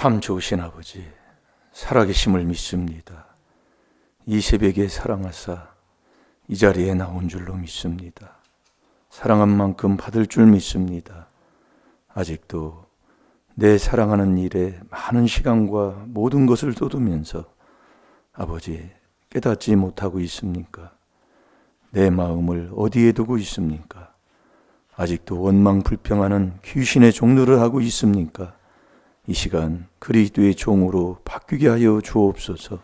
참 좋으신 아버지, 살아계심을 믿습니다. 이 새벽에 사랑하사 이 자리에 나온 줄로 믿습니다. 사랑한 만큼 받을 줄 믿습니다. 아직도 내 사랑하는 일에 많은 시간과 모든 것을 쏟으면서 아버지 깨닫지 못하고 있습니까? 내 마음을 어디에 두고 있습니까? 아직도 원망 불평하는 귀신의 종노를 하고 있습니까? 이 시간 그리스도의 종으로 바뀌게 하여 주옵소서.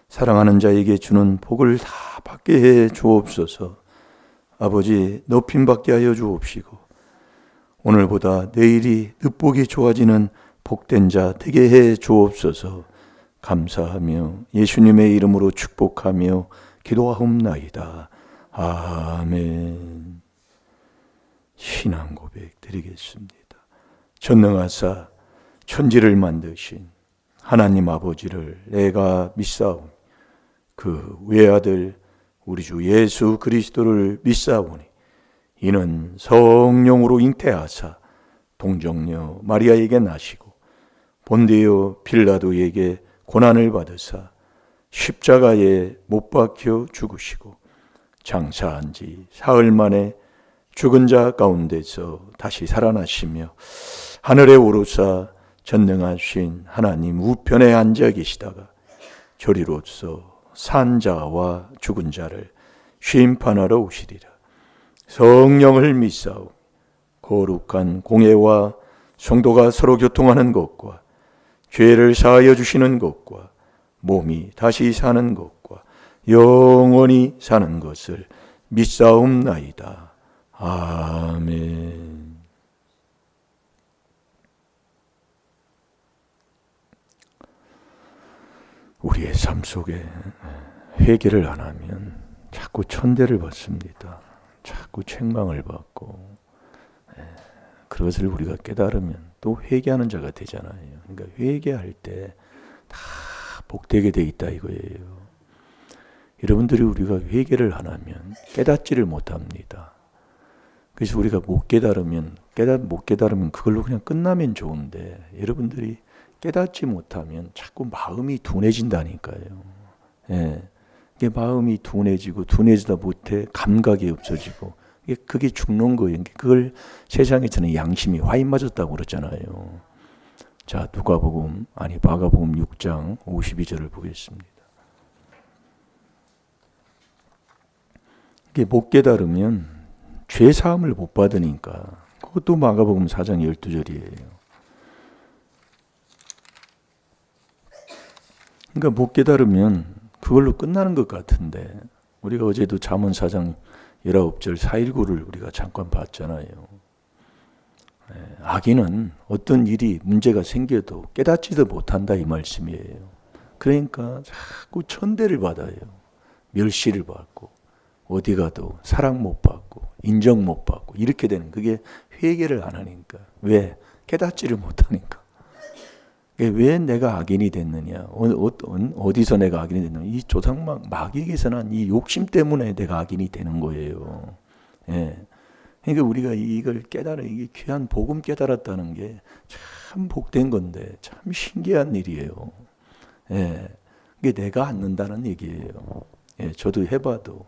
사랑하는 자에게 주는 복을 다 받게 해 주옵소서. 아버지 높임 받게 하여 주옵시고 오늘보다 내일이 늦보기 좋아지는 복된 자 되게 해 주옵소서. 감사하며 예수님의 이름으로 축복하며 기도하옵나이다. 아멘. 신앙 고백 드리겠습니다. 전능하사 천지를 만드신 하나님 아버지를 내가 믿사오니 그 외아들 우리 주 예수 그리스도를 믿사오니 이는 성령으로 잉태하사 동정녀 마리아에게 나시고 본디오 빌라도에게 고난을 받으사 십자가에 못 박혀 죽으시고 장사한 지 사흘 만에 죽은 자 가운데서 다시 살아나시며 하늘에 오르사 전능하신 하나님 우편에 앉아 계시다가 저리로서 산 자와 죽은 자를 심판하러 오시리라. 성령을 믿사오. 거룩한 공예와 성도가 서로 교통하는 것과 죄를 사하여 주시는 것과 몸이 다시 사는 것과 영원히 사는 것을 믿사옵나이다. 아멘. 우리의 삶 속에 회개를 안 하면 자꾸 천대를 받습니다. 자꾸 책망을 받고 그것을 우리가 깨달으면 또 회개하는 자가 되잖아요. 그러니까 회개할 때 다 복되게 돼 있다 이거예요. 여러분들이 우리가 회개를 안 하면 깨닫지를 못합니다. 그래서 우리가 못 깨달으면 그걸로 그냥 끝나면 좋은데 여러분들이 깨닫지 못하면 자꾸 마음이 둔해진다니까요. 예. 이게 마음이 둔해지다 못해 감각이 없어지고 그게 죽는 거예요. 그걸 세상에서는 양심이 화인 맞았다고 그러잖아요. 자, 마가복음 6장 52절을 보겠습니다. 이게 못 깨달으면 죄 사함을 못 받으니까 그것도 마가복음 4장 12절이에요. 그러니까 못 깨달으면 그걸로 끝나는 것 같은데 우리가 어제도 잠언 4장 19절 419를 우리가 잠깐 봤잖아요. 악인은 어떤 일이 문제가 생겨도 깨닫지도 못한다 이 말씀이에요. 그러니까 자꾸 천대를 받아요. 멸시를 받고 어디 가도 사랑 못 받고 인정 못 받고 이렇게 되는 그게 회개를 안 하니까. 왜? 깨닫지를 못하니까. 왜 내가 악인이 됐느냐? 어디서 내가 악인이 됐느냐? 이 조상 마귀에게서 난 이 욕심 때문에 내가 악인이 되는 거예요. 예. 그러니까 우리가 이걸 이게 귀한 복음 깨달았다는 게 참 복된 건데 참 신기한 일이에요. 예. 이게 내가 않는다는 얘기예요. 예. 저도 해봐도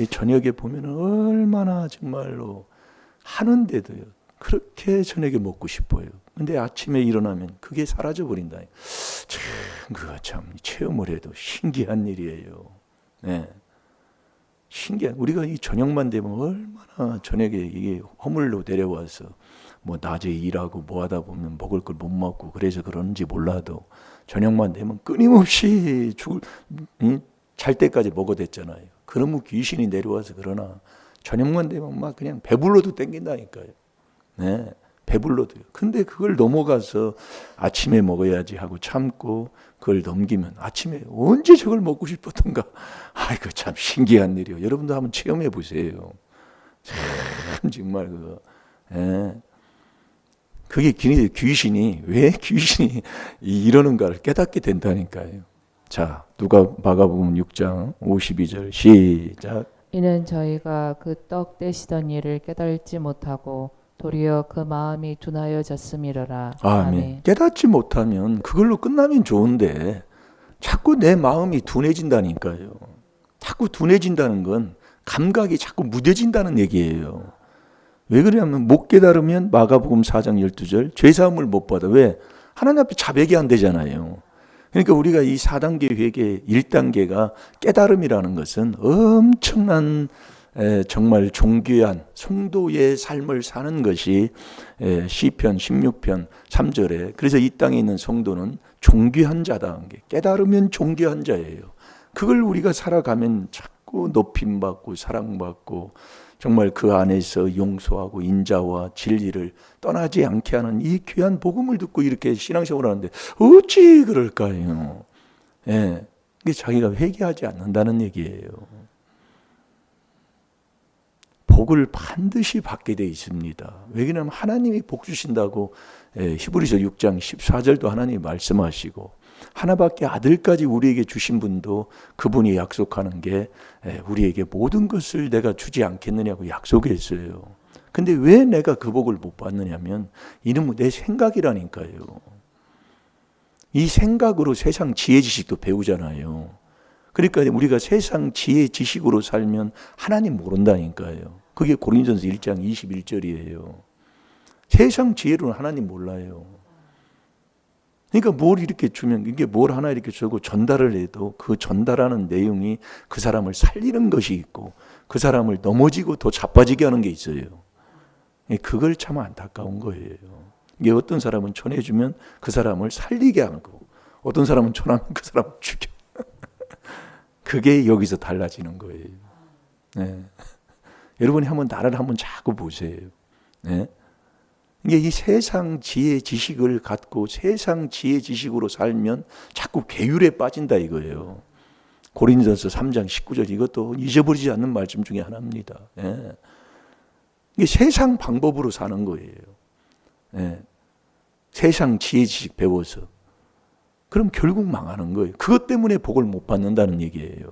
저녁에 보면 얼마나 정말로 하는데도요. 그렇게 저녁에 먹고 싶어요. 근데 아침에 일어나면 그게 사라져 버린다. 그거 참 체험을 해도 신기한 일이에요. 네. 우리가 이 저녁만 되면 얼마나 저녁에 이게 허물로 내려와서 뭐 낮에 일하고 뭐 하다 보면 먹을 걸 못 먹고 그래서 그런지 몰라도 저녁만 되면 끊임없이 잘 때까지 먹어댔잖아요. 그러면 귀신이 내려와서 그러나 저녁만 되면 막 그냥 배불러도 땡긴다니까요. 네, 배불러도요. 근데 그걸 넘어가서 아침에 먹어야지 하고 참고 그걸 넘기면 아침에 언제 저걸 먹고 싶었던가. 아이고 참 신기한 일이요. 여러분도 한번 체험해 보세요. 참 정말 그거. 예. 그게 귀신이 왜 귀신이 이러는가를 깨닫게 된다니까요. 자, 마가복음 6장 52절 시작. 이는 저희가 그 떡 떼시던 일을 깨달지 못하고 도리어 그 마음이 둔하여졌음이로라. 아멘. 깨닫지 못하면 그걸로 끝나면 좋은데 자꾸 내 마음이 둔해진다니까요. 자꾸 둔해진다는 건 감각이 자꾸 무뎌진다는 얘기예요. 왜 그러냐면 못 깨달으면 마가복음 4장 12절 죄사함을 못 받아. 왜? 하나님 앞에 자백이 안 되잖아요. 그러니까 우리가 이 4단계 회개 1단계가 깨달음이라는 것은 엄청난 정말 존귀한 성도의 삶을 사는 것이 시편 16편 3절에 그래서 이 땅에 있는 성도는 존귀한 자다. 깨달으면 존귀한 자예요. 그걸 우리가 살아가면 자꾸 높임받고 사랑받고 정말 그 안에서 용서하고 인자와 진리를 떠나지 않게 하는 이 귀한 복음을 듣고 이렇게 신앙생활을 하는데 어찌 그럴까요? 예, 이게 자기가 회개하지 않는다는 얘기예요. 복을 반드시 받게 되어 있습니다. 왜냐하면 하나님이 복 주신다고 히브리서 6장 14절도 하나님이 말씀하시고 하나밖에 아들까지 우리에게 주신 분도 그분이 약속하는 게 우리에게 모든 것을 내가 주지 않겠느냐고 약속했어요. 근데 왜 내가 그 복을 못 받느냐면 이놈은 내 생각이라니까요. 이 생각으로 세상 지혜 지식도 배우잖아요. 그러니까 우리가 세상 지혜 지식으로 살면 하나님 모른다니까요. 그게 고린도전서 1장 21절이에요. 세상 지혜로는 하나님 몰라요. 그러니까 뭘 이렇게 주면 이게 뭘 하나 이렇게 주고 전달을 해도 그 전달하는 내용이 그 사람을 살리는 것이 있고 그 사람을 넘어지고 더 자빠지게 하는 게 있어요. 그걸 참 안타까운 거예요. 이게 어떤 사람은 전해주면 그 사람을 살리게 하고 어떤 사람은 전하면 그 사람을 죽여. 그게 여기서 달라지는 거예요. 네. 여러분이 나를 한번 자꾸 보세요. 네. 이게 이 세상 지혜 지식을 갖고 세상 지혜 지식으로 살면 자꾸 계율에 빠진다 이거예요. 고린도전서 3장 19절 이것도 잊어버리지 않는 말씀 중에 하나입니다. 예. 이게 세상 방법으로 사는 거예요. 예. 세상 지혜 지식 배워서 그럼 결국 망하는 거예요. 그것 때문에 복을 못 받는다는 얘기예요.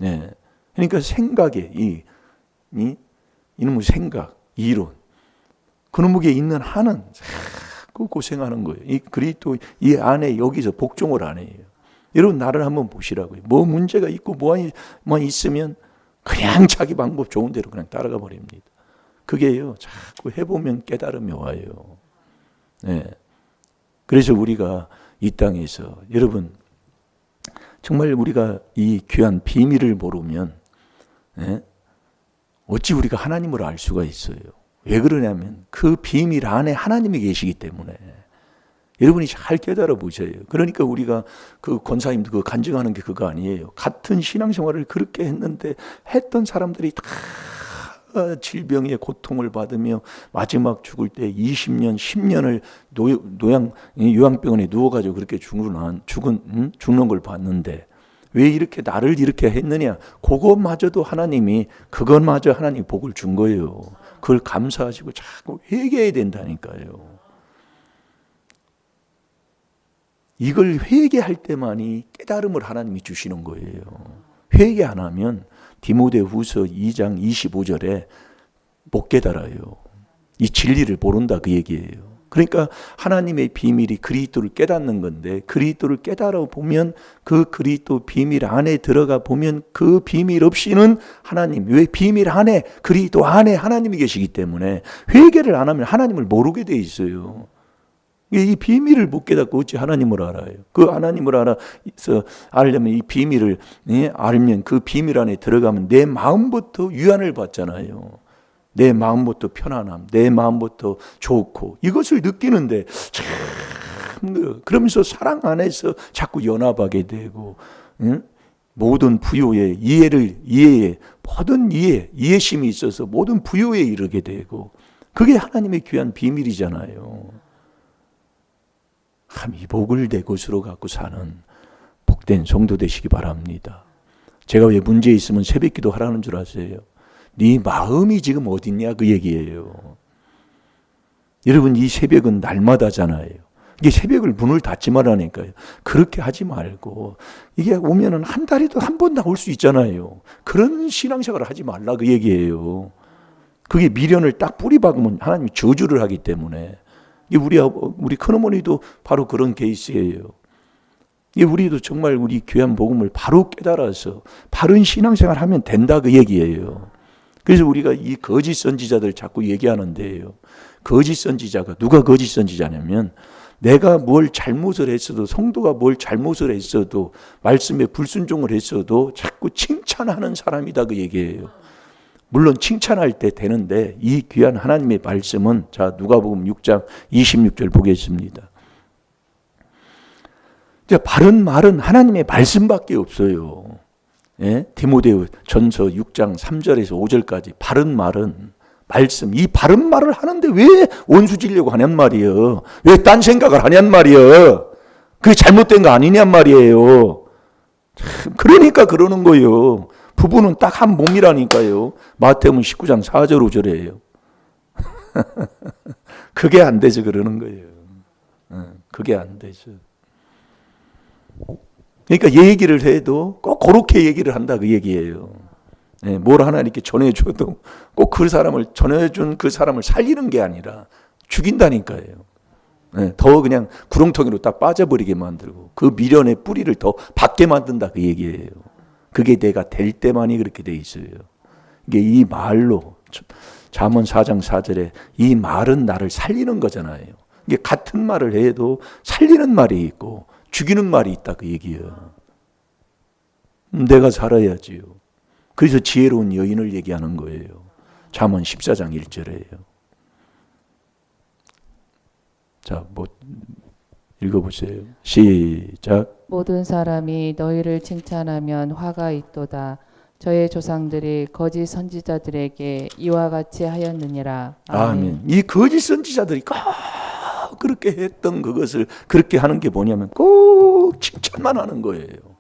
예. 그러니까 생각에 이놈의 생각, 이론 그놈에게 있는 한은 자꾸 고생하는 거예요. 이 그리스도 이 안에 여기서 복종을 안 해요. 여러분 나를 한번 보시라고요. 뭐 문제가 있고 뭐 있으면 그냥 자기 방법 좋은 대로 그냥 따라가 버립니다. 그게요. 자꾸 해보면 깨달음이 와요. 네. 그래서 우리가 이 땅에서 여러분 정말 우리가 이 귀한 비밀을 모르면 네? 어찌 우리가 하나님을 알 수가 있어요. 왜 그러냐면 그 비밀 안에 하나님이 계시기 때문에 여러분이 잘 깨달아 보셔요. 그러니까 우리가 그 권사님도 그 간증하는 게 그거 아니에요. 같은 신앙생활을 그렇게 했는데 했던 사람들이 다 질병의 고통을 받으며 마지막 죽을 때 20년, 10년을 요양병원에 누워가지고 그렇게 죽는 걸 봤는데 왜 이렇게 나를 이렇게 했느냐? 그것마저도 그것마저 하나님이 복을 준 거예요. 그걸 감사하시고 자꾸 회개해야 된다니까요. 이걸 회개할 때만이 깨달음을 하나님이 주시는 거예요. 회개 안 하면 디모데후서 2장 25절에 못 깨달아요. 이 진리를 모른다 그 얘기예요. 그러니까 하나님의 비밀이 그리스도를 깨닫는 건데 그리스도를 깨달아 보면 그 그리스도 비밀 안에 들어가 보면 그 비밀 없이는 하나님 왜 비밀 안에 그리스도 안에 하나님이 계시기 때문에 회개를 안 하면 하나님을 모르게 돼 있어요. 이 비밀을 못 깨닫고 어찌 하나님을 알아요? 그 하나님을 알려면 이 비밀을 알면 그 비밀 안에 들어가면 내 마음부터 유안을 받잖아요. 내 마음부터 편안함, 내 마음부터 좋고 이것을 느끼는데 참 그러면서 사랑 안에서 자꾸 연합하게 되고 모든 부요의 모든 이해심이 있어서 모든 부요에 이르게 되고 그게 하나님의 귀한 비밀이잖아요. 이 복을 내 것으로 갖고 사는 복된 성도 되시기 바랍니다. 제가 왜 문제 있으면 새벽기도 하라는 줄 아세요? 네 마음이 지금 어딨냐 그 얘기예요. 여러분 이 새벽은 날마다잖아요. 이게 새벽을 문을 닫지 말라니까요. 그렇게 하지 말고 이게 오면은 한 달에도 한 번 나올 수 있잖아요. 그런 신앙생활을 하지 말라 그 얘기예요. 그게 미련을 딱 뿌리 박으면 하나님이 저주를 하기 때문에. 이게 우리 큰어머니도 바로 그런 케이스예요. 이게 우리도 정말 우리 귀한 복음을 바로 깨달아서 바른 신앙생활 하면 된다 그 얘기예요. 그래서 우리가 이 거짓 선지자들 자꾸 얘기하는데요. 거짓 선지자가 누가 거짓 선지자냐면 내가 뭘 잘못을 했어도 성도가 뭘 잘못을 했어도 말씀에 불순종을 했어도 자꾸 칭찬하는 사람이다 그 얘기예요. 물론 칭찬할 때 되는데 이 귀한 하나님의 말씀은 자 누가복음 6장 26절 보겠습니다. 바른 말은 하나님의 말씀밖에 없어요. 예? 디모데후 전서 6장 3절에서 5절까지 바른 말은 말씀, 이 바른 말을 하는데 왜 원수 지려고 하냔 말이에요. 왜 딴 생각을 하냔 말이에요. 그게 잘못된 거 아니냔 말이에요. 참, 그러니까 그러는 거예요. 부부는 딱 한 몸이라니까요. 마태복음 19장 4절 5절이에요. 그게 안 돼서 그러는 거예요. 그게 안 되죠. 그러니까 얘기를 해도 꼭 그렇게 얘기를 한다 그 얘기예요. 뭘 하나 이렇게 전해줘도 꼭 그 사람을 전해준 그 사람을 살리는 게 아니라 죽인다니까요. 더 그냥 구렁텅이로 딱 빠져버리게 만들고 그 미련의 뿌리를 더 받게 만든다 그 얘기예요. 그게 내가 될 때만이 그렇게 돼 있어요. 이게 이 말로 잠언 4장 4절에 이 말은 나를 살리는 거잖아요. 이게 같은 말을 해도 살리는 말이 있고 죽이는 말이 있다 그 얘기예요. 내가 살아야지요. 그래서 지혜로운 여인을 얘기하는 거예요. 잠언 14장 1절에요. 자, 읽어보세요. 시작. 모든 사람이 너희를 칭찬하면 화가 있도다. 저의 조상들이 거짓 선지자들에게 이와 같이 하였느니라. 아멘. 이 거짓 선지자들이 꼭 그렇게 했던 그것을 그렇게 하는 게 뭐냐면 꼭 칭찬만 하는 거예요.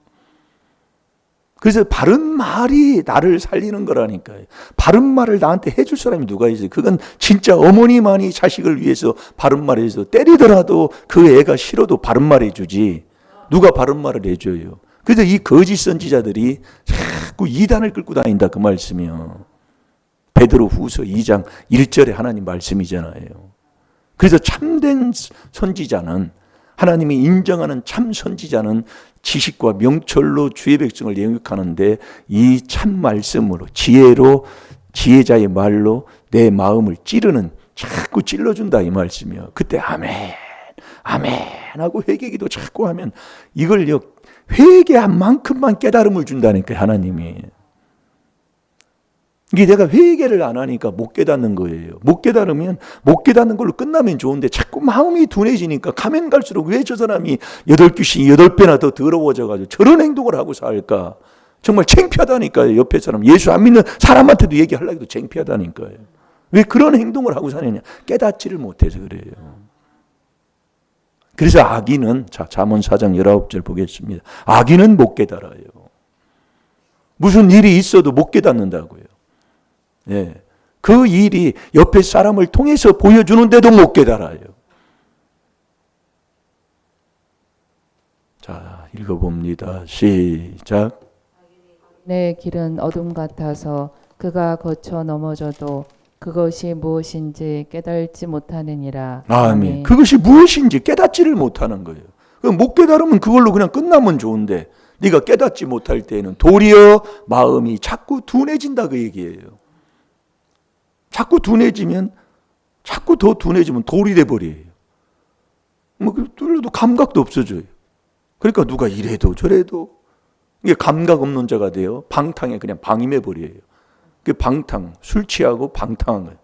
그래서 바른 말이 나를 살리는 거라니까요. 바른 말을 나한테 해줄 사람이 누가 있어요? 그건 진짜 어머니만이 자식을 위해서 바른 말을 해서 때리더라도 그 애가 싫어도 바른 말 해주지. 누가 바른 말을 해줘요? 그래서 이 거짓 선지자들이 자꾸 이단을 끌고 다닌다 그 말씀이요. 베드로 후서 2장 1절에 하나님 말씀이잖아요. 그래서 참된 선지자는 하나님이 인정하는 참 선지자는 지식과 명철로 주의 백성을 영육하는데 이 참 말씀으로 지혜로 지혜자의 말로 내 마음을 찌르는 자꾸 찔러준다 이 말씀이요. 그때 아멘 아멘 하고 회개기도 자꾸 하면 이걸요 회개한 만큼만 깨달음을 준다니까 하나님이. 이게 내가 회개를 안 하니까 못 깨닫는 거예요. 못 깨달으면 못 깨닫는 걸로 끝나면 좋은데 자꾸 마음이 둔해지니까 가면 갈수록 왜 저 사람이 8귀신이 8배나 더 더러워져가지고 저런 행동을 하고 살까. 정말 창피하다니까요. 옆에 사람 예수 안 믿는 사람한테도 얘기하려고 해도 창피하다니까요. 왜 그런 행동을 하고 사느냐. 깨닫지를 못해서 그래요. 그래서 악인은 자 잠언 4장 19절 보겠습니다. 악인은 못 깨달아요. 무슨 일이 있어도 못 깨닫는다고요. 예, 그 일이 옆에 사람을 통해서 보여주는데도 못 깨달아요. 자, 읽어봅니다. 시작. 내 길은 어둠 같아서 그가 거쳐 넘어져도 그것이 무엇인지 깨달지 못하느니라. 아멘. 그것이 무엇인지 깨닫지를 못하는 거예요. 못 깨달으면 그걸로 그냥 끝나면 좋은데 네가 깨닫지 못할 때에는 도리어 마음이 자꾸 둔해진다 그 얘기예요. 자꾸 둔해지면 자꾸 더 둔해지면 돌이 돼버려요. 뚫려도 감각도 없어져요. 그러니까 누가 이래도 저래도 이게 감각 없는 자가 돼요. 방탕에 그냥 방임해 버려요. 그 방탕 술 취하고 방탕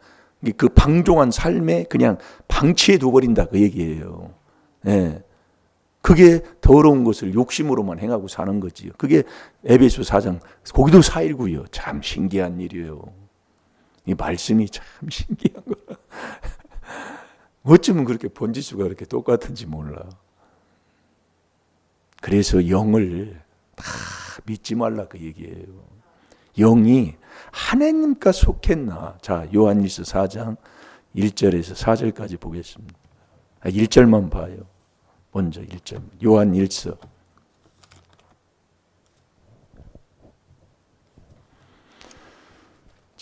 그 방종한 삶에 그냥 방치해 둬버린다 그 얘기예요. 예. 그게 더러운 것을 욕심으로만 행하고 사는 거지요. 그게 에베소 4장 거기도 4.19요. 참 신기한 일이에요. 이 말씀이 참 신기한 거라. 어쩌면 그렇게 번지수가 그렇게 똑같은지 몰라. 그래서 영을 다 믿지 말라 그 얘기예요. 영이 하나님과 속했나. 자, 요한일서 4장 1절에서 4절까지 보겠습니다. 1절만 봐요. 먼저 1절. 요한일서.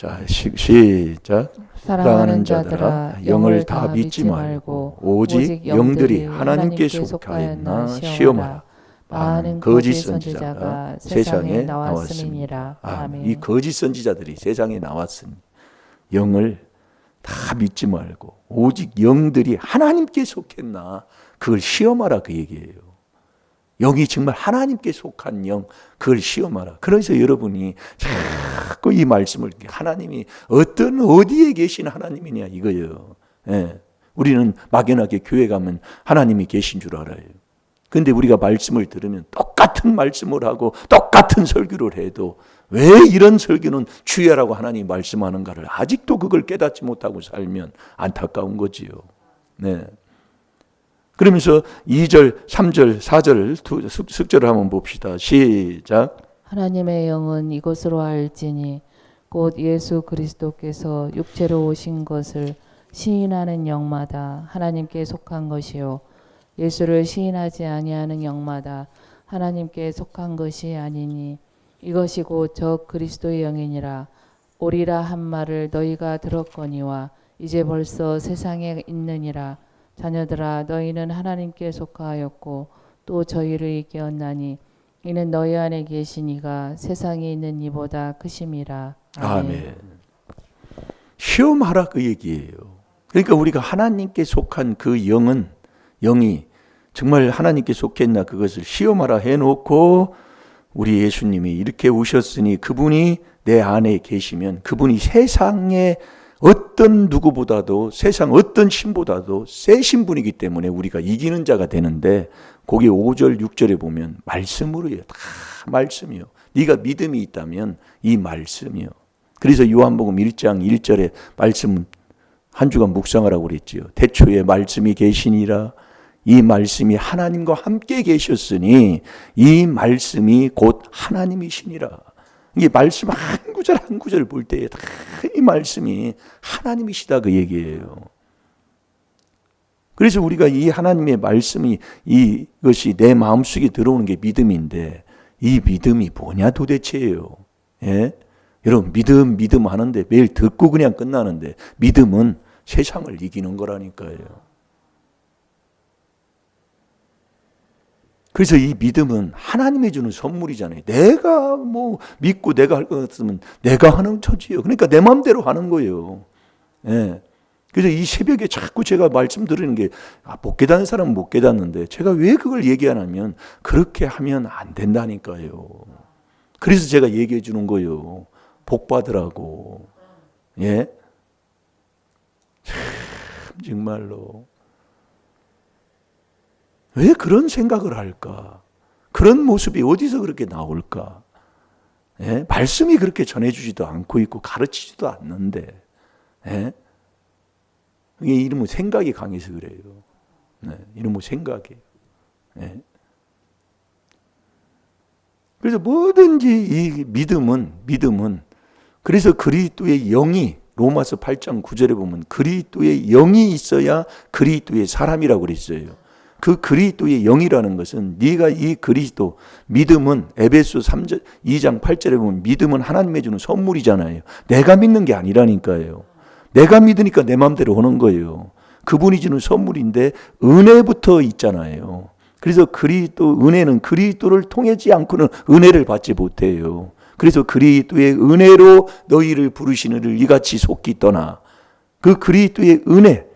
자, 시작. 사랑하는 자들아 영을 다 믿지 말고 오직 영들이 하나님께 속하였나 시험하라. 많은 거짓 선지자가 세상에 나왔음이니라. 아멘. 이 거짓 선지자들이 세상에 나왔으니 영을 다 믿지 말고 오직 영들이 하나님께 속했나 그걸 시험하라 그 얘기예요. 영이 정말 하나님께 속한 영 그걸 시험하라. 그래서 여러분이 자꾸 이 말씀을 하나님이 어디에 계신 하나님이냐 이거예요. 예. 우리는 막연하게 교회 가면 하나님이 계신 줄 알아요. 근데 우리가 말씀을 들으면 똑같은 말씀을 하고 똑같은 설교를 해도 왜 이런 설교는 주의하라고 하나님이 말씀하는가를 아직도 그걸 깨닫지 못하고 살면 안타까운 거지요. 네. 그러면서 2절, 3절, 4절 숙제를 한번 봅시다. 시작. 하나님의 영은 이것으로 알지니 곧 예수 그리스도께서 육체로 오신 것을 시인하는 영마다 하나님께 속한 것이요 예수를 시인하지 아니하는 영마다 하나님께 속한 것이 아니니 이것이 곧 저 그리스도의 영이니라. 오리라 한 말을 너희가 들었거니와 이제 벌써 세상에 있느니라. 자녀들아 너희는 하나님께 속하였고 또 저희를 깨었나니 이는 너희 안에 계신 이가 세상에 있는 이보다 크심이라. 아멘. 시험하라 그 얘기예요. 그러니까 우리가 하나님께 속한 그 영이 정말 하나님께 속했나 그것을 시험하라 해놓고 우리 예수님이 이렇게 오셨으니 그분이 내 안에 계시면 그분이 세상에 어떤 누구보다도 세상 어떤 신보다도 세신 분이기 때문에 우리가 이기는 자가 되는데 거기 5절 6절에 보면 말씀으로요. 다 말씀이요. 네가 믿음이 있다면 이 말씀이요. 그래서 요한복음 1장 1절에 말씀 한 주간 묵상하라고 그랬지요. 태초에 말씀이 계시니라. 이 말씀이 하나님과 함께 계셨으니 이 말씀이 곧 하나님이시니라. 이게 말씀 한 구절 한 구절 볼 때에 다 이 말씀이 하나님이시다 그 얘기예요. 그래서 우리가 이 하나님의 말씀이 이것이 내 마음속에 들어오는 게 믿음인데 이 믿음이 뭐냐 도대체예요. 예? 여러분 믿음 하는데 매일 듣고 그냥 끝나는데 믿음은 세상을 이기는 거라니까요. 그래서 이 믿음은 하나님이 주는 선물이잖아요. 내가 뭐 믿고 내가 할 것 같으면 내가 하는 처지예요. 그러니까 내 마음대로 하는 거예요. 예. 그래서 이 새벽에 자꾸 제가 말씀드리는 게 못 깨닫는 사람은 못 깨닫는데 제가 왜 그걸 얘기하냐면 그렇게 하면 안 된다니까요. 그래서 제가 얘기해 주는 거예요. 복 받으라고. 예. 참 정말로. 왜 그런 생각을 할까? 그런 모습이 어디서 그렇게 나올까? 예? 말씀이 그렇게 전해주지도 않고 있고 가르치지도 않는데 예? 이게 이름은 생각이 강해서 그래요. 네, 이름은 생각이에요. 예? 그래서 뭐든지 이 믿음은 그래서 그리스도의 영이 로마서 8장 9절에 보면 그리스도의 영이 있어야 그리스도의 사람이라고 그랬어요. 그 그리스도의 영이라는 것은 네가 이 그리스도 믿음은 에베소 2장 8절에 보면 믿음은 하나님의 주는 선물이잖아요. 내가 믿는 게 아니라니까요. 내가 믿으니까 내 마음대로 하는 거예요. 그분이 주는 선물인데 은혜부터 있잖아요. 그래서 은혜는 그리스도를 통하지 않고는 은혜를 받지 못해요. 그래서 그리스도의 은혜로 너희를 부르시느를 이같이 속히 떠나. 그 그리스도의 은혜,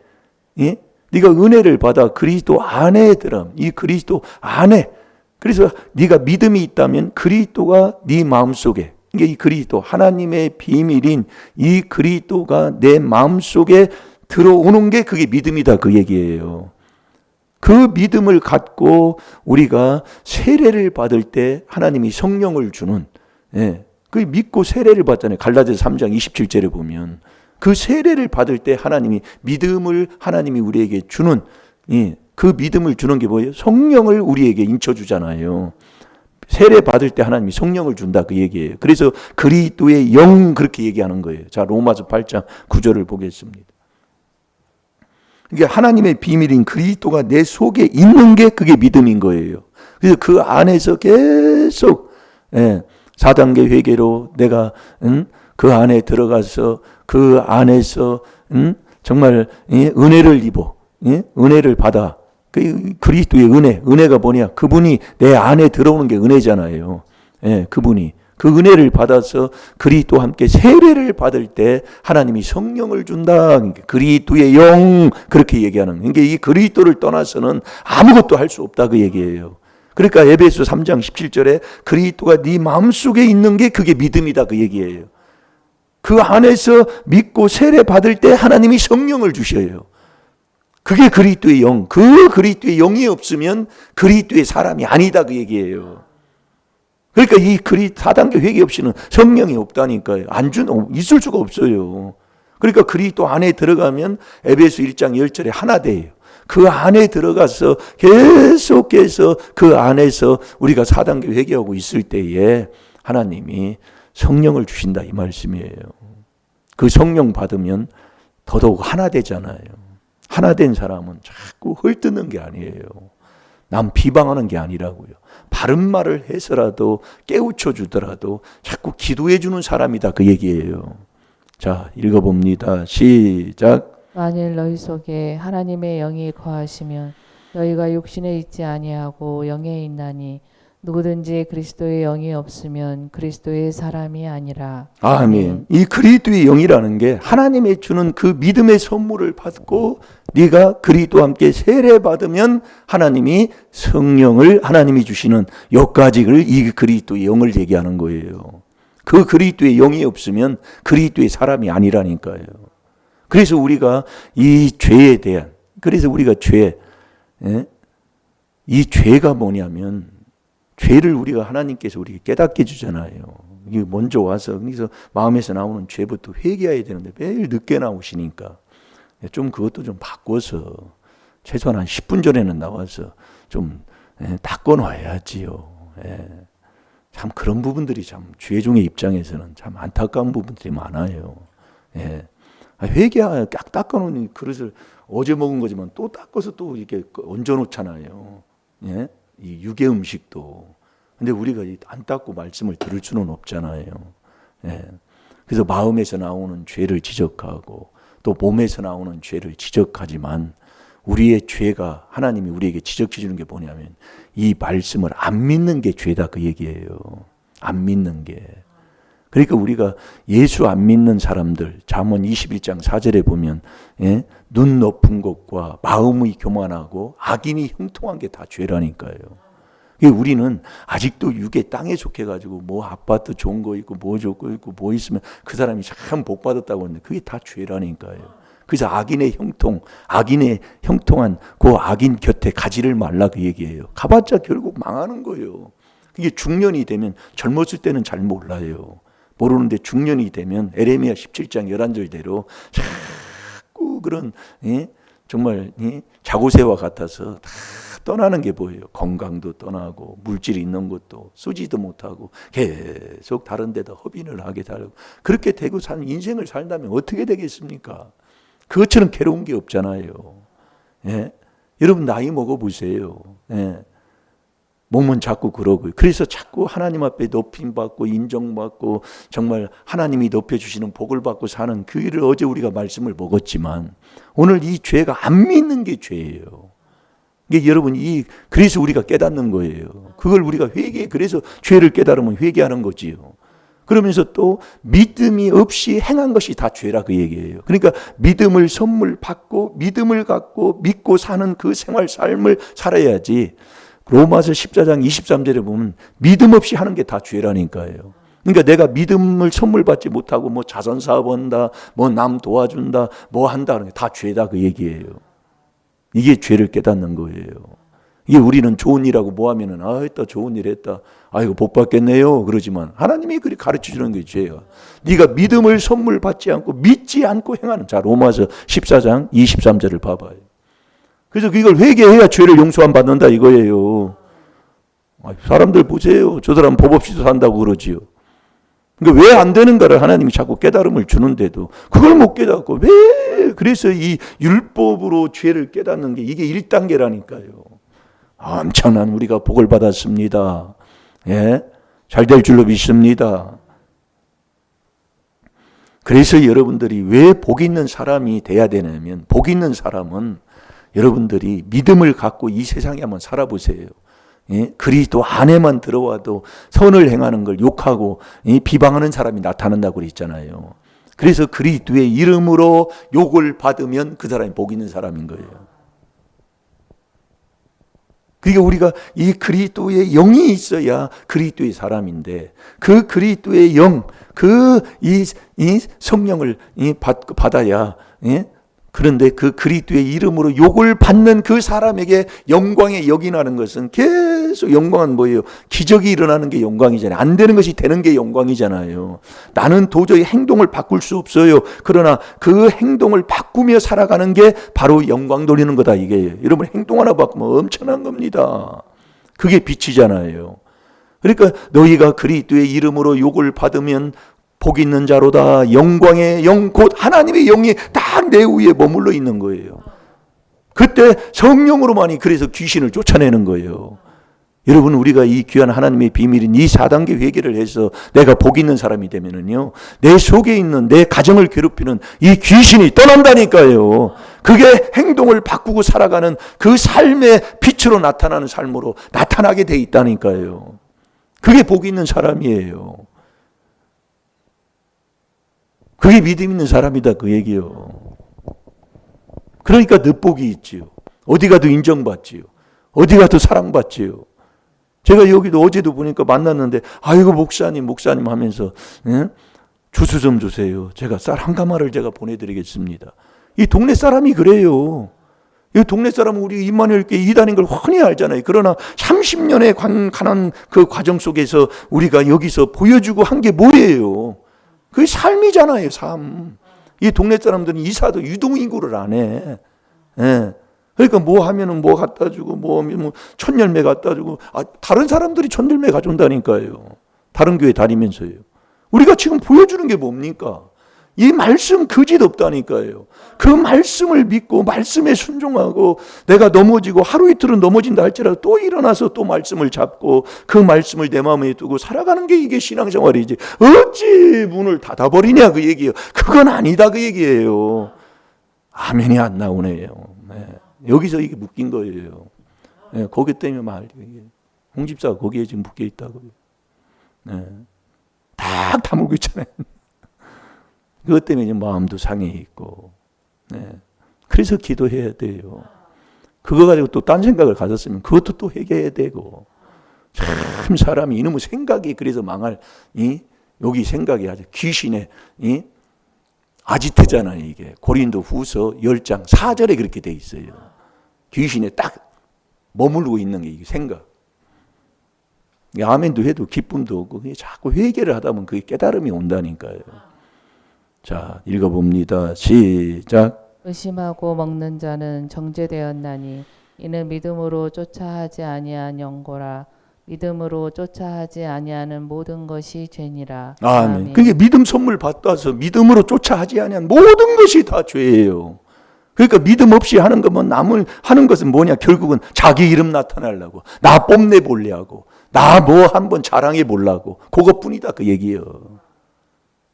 예? 네가 은혜를 받아 그리스도 안에 들어. 이 그리스도 안에. 그래서 네가 믿음이 있다면 그리스도가 네 마음속에, 이게 이 그리스도 하나님의 비밀인 이 그리스도가 내 마음속에 들어오는 게 그게 믿음이다 그 얘기예요. 그 믿음을 갖고 우리가 세례를 받을 때 하나님이 성령을 주는, 예, 그 믿고 세례를 받잖아요. 갈라디아서 3장 27절에 보면 그 세례를 받을 때 하나님이 믿음을 하나님이 우리에게 주는, 예, 그 믿음을 주는 게 뭐예요? 성령을 우리에게 인쳐주잖아요. 세례 받을 때 하나님이 성령을 준다 그 얘기예요. 그래서 그리스도의 영 그렇게 얘기하는 거예요. 자, 로마서 8장 9절을 보겠습니다. 이게 하나님의 비밀인 그리스도가 내 속에 있는 게 그게 믿음인 거예요. 그래서 그 안에서 계속 4단계 회개로 내가 그 안에 들어가서 그 안에서 정말 은혜를 입어, 은혜를 받아. 그 그리스도의 은혜가 뭐냐? 그분이 내 안에 들어오는 게 은혜잖아요. 예, 그분이 그 은혜를 받아서 그리스도와 함께 세례를 받을 때 하나님이 성령을 준다. 그리스도의 영 그렇게 얘기하는. 그러니까 이 그리스도를 떠나서는 아무것도 할 수 없다 그 얘기예요. 그러니까 에베소 3장 17절에 그리스도가 네 마음속에 있는 게 그게 믿음이다 그 얘기예요. 그 안에서 믿고 세례 받을 때 하나님이 성령을 주셔요. 그게 그리스도의 영. 그 그리스도의 영이 없으면 그리스도의 사람이 아니다 그 얘기예요. 그러니까 이 4단계 회개 없이는 성령이 없다니까요. 있을 수가 없어요. 그러니까 그리스도 안에 들어가면 에베소 1장 10절에 하나 돼요. 그 안에 들어가서 계속해서 그 안에서 우리가 4단계 회개하고 있을 때에 하나님이 성령을 주신다 이 말씀이에요. 그 성령 받으면 더더욱 하나 되잖아요. 하나 된 사람은 자꾸 헐뜯는 게 아니에요. 남 비방하는 게 아니라고요. 바른 말을 해서라도 깨우쳐 주더라도 자꾸 기도해 주는 사람이다 그 얘기예요. 자, 읽어봅니다. 시작. 만일 너희 속에 하나님의 영이 거하시면 너희가 육신에 있지 아니하고 영에 있나니 누구든지 그리스도의 영이 없으면 그리스도의 사람이 아니라. 아멘. 이 그리스도의 영이라는 게 하나님의 주는 그 믿음의 선물을 받고 네가 그리스도와 함께 세례 받으면 하나님이 성령을 하나님이 주시는 여기까지를 이 그리스도의 영을 얘기하는 거예요. 그 그리스도의 영이 없으면 그리스도의 사람이 아니라니까요. 그래서 우리가 이 죄에 대한 그래서 우리가 이 죄가 뭐냐면 죄를 우리가 하나님께서 우리에게 깨닫게 주잖아요. 이게 먼저 와서 그래서 마음에서 나오는 죄부터 회개해야 되는데 매일 늦게 나오시니까 좀 그것도 좀 바꿔서 최소한 한 10분 전에는 나와서 좀 닦아놔야지요. 참 그런 부분들이 참 죄종의 입장에서는 참 안타까운 부분들이 많아요. 회개하여 딱 닦아놓은 그릇을 어제 먹은 거지만 또 닦아서 또 이렇게 얹어놓잖아요. 이 유괴 음식도. 근데 우리가 안 닦고 말씀을 들을 수는 없잖아요. 그래서 마음에서 나오는 죄를 지적하고 또 몸에서 나오는 죄를 지적하지만 우리의 죄가 하나님이 우리에게 지적해 주는 게 뭐냐면 이 말씀을 안 믿는 게 죄다 그 얘기예요. 안 믿는 게. 그러니까 우리가 예수 안 믿는 사람들 잠언 21장 4절에 보면 눈 높은 것과 마음이 교만하고 악인이 형통한 게 다 죄라니까요. 우리는 아직도 육의 땅에 속해가지고 뭐 아파트 좋은 거 있고 뭐 좋고 있고 뭐 있으면 그 사람이 참 복 받았다고 하는데 그게 다 죄라니까요. 그래서 악인의 형통한 그 악인 곁에 가지를 말라 그 얘기예요. 가봤자 결국 망하는 거예요. 이게 중년이 되면 젊었을 때는 잘 몰라요. 모르는데 중년이 되면 에레미야 17장 11절대로 자꾸 그런 정말 자고새와 같아서 다 떠나는 게 보여요. 건강도 떠나고 물질이 있는 것도 쓰지도 못하고 계속 다른 데다 허빈을 하게 되고 그렇게 되고 사는 인생을 살다면 어떻게 되겠습니까? 그것처럼 괴로운 게 없잖아요. 여러분 나이 먹어보세요. 몸은 자꾸 그러고요. 그래서 자꾸 하나님 앞에 높임받고 인정받고 정말 하나님이 높여주시는 복을 받고 사는 그 일을 어제 우리가 말씀을 먹었지만 오늘 이 죄가 안 믿는 게 죄예요. 이게 여러분 그래서 우리가 깨닫는 거예요. 그걸 우리가 그래서 죄를 깨달으면 회개하는 거지요. 그러면서 또 믿음이 없이 행한 것이 다 죄라 그 얘기예요. 그러니까 믿음을 선물 받고 믿음을 갖고 믿고 사는 그 삶을 살아야지. 로마서 14장 23절에 보면 믿음 없이 하는 게 다 죄라니까요. 그러니까 내가 믿음을 선물 받지 못하고 뭐 자선 사업한다, 뭐 남 도와준다, 뭐 한다 하는 게 다 죄다 그 얘기예요. 이게 죄를 깨닫는 거예요. 이게 우리는 좋은 일하고 뭐 하면은 했다 좋은 일 했다. 이거 복 받겠네요. 그러지만 하나님이 그리 가르쳐 주는 게 죄야. 네가 믿음을 선물 받지 않고 믿지 않고 행하는 자 로마서 14장 23절을 봐봐요. 그래서 이걸 회개해야 죄를 용서함 받는다 이거예요. 사람들 보세요. 저 사람 법 없이도 산다고 그러지요. 그러니까 왜 안 되는가를 하나님이 자꾸 깨달음을 주는데도 그걸 못 깨닫고 왜 그래서 이 율법으로 죄를 깨닫는 게 이게 1단계라니까요. 엄청난 우리가 복을 받았습니다. 잘 될 줄로 믿습니다. 그래서 여러분들이 왜 복 있는 사람이 돼야 되냐면, 복 있는 사람은 여러분들이 믿음을 갖고 이 세상에 한번 살아보세요. 예? 그리스도 안에만 들어와도 선을 행하는 걸 욕하고 비방하는 사람이 나타난다고 그랬잖아요. 그래서 그리스도의 이름으로 욕을 받으면 그 사람이 복 있는 사람인 거예요. 그러니까 우리가 이 그리스도의 영이 있어야 그리스도의 사람인데, 그 그리스도의 영, 이 성령을 받아야, 예? 그런데 그 그리스도의 이름으로 욕을 받는 그 사람에게 영광의 역이 나는 것은, 계속 영광은 뭐예요? 기적이 일어나는 게 영광이잖아요. 안 되는 것이 되는 게 영광이잖아요. 나는 도저히 행동을 바꿀 수 없어요. 그러나 그 행동을 바꾸며 살아가는 게 바로 영광 돌리는 거다, 이게. 여러분, 행동 하나 바꾸면 엄청난 겁니다. 그게 빛이잖아요. 그러니까 너희가 그리스도의 이름으로 욕을 받으면 복 있는 자로다. 영광의 영, 곧 하나님의 영이 딱 내 위에 머물러 있는 거예요. 그때 성령으로만이 그래서 귀신을 쫓아내는 거예요. 여러분, 우리가 이 귀한 하나님의 비밀인 이 4단계 회개를 해서 내가 복 있는 사람이 되면은요, 내 속에 있는 내 가정을 괴롭히는 이 귀신이 떠난다니까요. 그게 행동을 바꾸고 살아가는 그 삶의 빛으로 나타나는 삶으로 나타나게 돼 있다니까요. 그게 복 있는 사람이에요. 그게 믿음 있는 사람이다, 그 얘기요. 그러니까 늦복이 있지요. 어디 가도 인정받지요. 어디 가도 사랑받지요. 제가 여기도 어제도 보니까 만났는데, 아이고 목사님 하면서, 예? 주스 좀 주세요. 제가 쌀 한 가마를 제가 보내드리겠습니다. 이 동네 사람이 그래요. 이 동네 사람은 우리 임마누엘교회 이단인 걸 훤히 알잖아요. 그러나 30년의 가난 그 과정 속에서 우리가 여기서 보여주고 한 게 뭐예요? 그게 삶이잖아요, 삶. 이 동네 사람들은 이사도 유동인구를 안 해. 예. 그러니까 뭐 하면은 뭐 갖다 주고, 뭐 천열매 갖다 주고, 다른 사람들이 천열매 가져온다니까요. 다른 교회 다니면서요. 우리가 지금 보여주는 게 뭡니까? 이 말씀 거짓 없다니까요. 그 말씀을 믿고 말씀에 순종하고, 내가 넘어지고 하루 이틀은 넘어진다 할지라도 또 일어나서 또 말씀을 잡고 그 말씀을 내 마음에 두고 살아가는 게 이게 신앙생활이지. 어찌 문을 닫아버리냐, 그 얘기예요. 그건 아니다, 그 얘기예요. 아멘이 안 나오네요. 네. 여기서 이게 묶인 거예요. 네. 거기 때문에 말이에요. 홍 집사가 거기에 지금 묶여 있다고요. 네. 딱 다물고 있잖아요. 그것 때문에 마음도 상해 있고. 네. 그래서 기도해야 돼요. 그거 가지고 또 딴 생각을 가졌으면 그것도 또 회개해야 되고. 참 사람이 이놈의 생각이 그래서 망할, 여기 생각이 아주 귀신의 아지트잖아요, 이게. 고린도 후서 10장 4절에 그렇게 돼 있어요. 귀신에 딱 머물고 있는 게 이게 생각. 아멘도 해도 기쁨도 없고, 자꾸 회개를 하다 보면 그게 깨달음이 온다니까요. 자, 읽어봅니다. 시작. 의심하고 먹는 자는 정죄되었나니 이는 믿음으로 쫓아하지 아니한 영고라. 믿음으로 쫓아하지 아니하는 모든 것이 죄니라. 아멘. 그게 믿음 선물 받아서 믿음으로 쫓아하지 아니한 모든 것이 다 죄예요. 그러니까 믿음 없이 하는 거면 남을 하는 것은 뭐냐? 결국은 자기 이름 나타내려고, 나 뽐내 보려고, 나 뭐 한번 자랑해 보려고, 그것뿐이다, 그 얘기예요.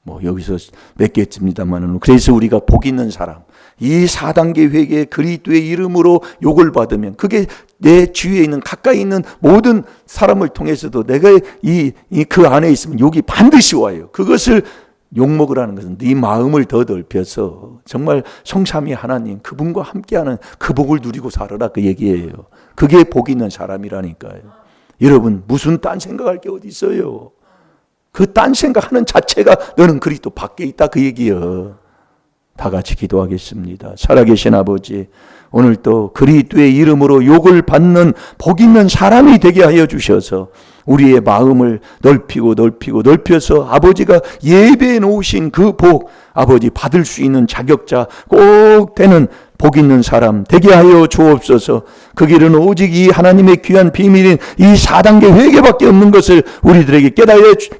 뭐 여기서 맺겠습니다만은, 그래서 우리가 복 있는 사람, 이 4단계 회개에 그리스도의 이름으로 욕을 받으면 그게 내 주위에 있는 가까이 있는 모든 사람을 통해서도 내가 그 안에 있으면 욕이 반드시 와요. 그것을 욕먹으라는 것은 네 마음을 더 넓혀서 정말 성삼위 하나님 그분과 함께하는 그 복을 누리고 살아라, 그 얘기예요. 그게 복 있는 사람이라니까요. 여러분, 무슨 딴 생각할 게 어디 있어요? 그 딴 생각하는 자체가 너는 그리스도 밖에 있다, 그 얘기예요. 다 같이 기도하겠습니다. 살아계신 아버지, 오늘 또 그리스도의 이름으로 욕을 받는 복 있는 사람이 되게 하여 주셔서 우리의 마음을 넓혀서 아버지가 예배해 놓으신 그 복, 아버지 받을 수 있는 자격자 꼭 되는 복 있는 사람 되게 하여 주옵소서. 그 길은 오직 이 하나님의 귀한 비밀인 이 4단계 회개밖에 없는 것을 우리들에게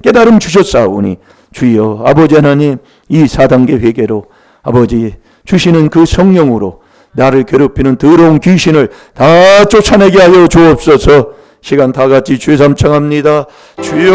깨달음 주셨사오니, 주여 아버지 하나님, 이 4단계 회개로 아버지 주시는 그 성령으로 나를 괴롭히는 더러운 귀신을 다 쫓아내게 하여 주옵소서. 시간 다 같이 주여 삼창합니다. 주여.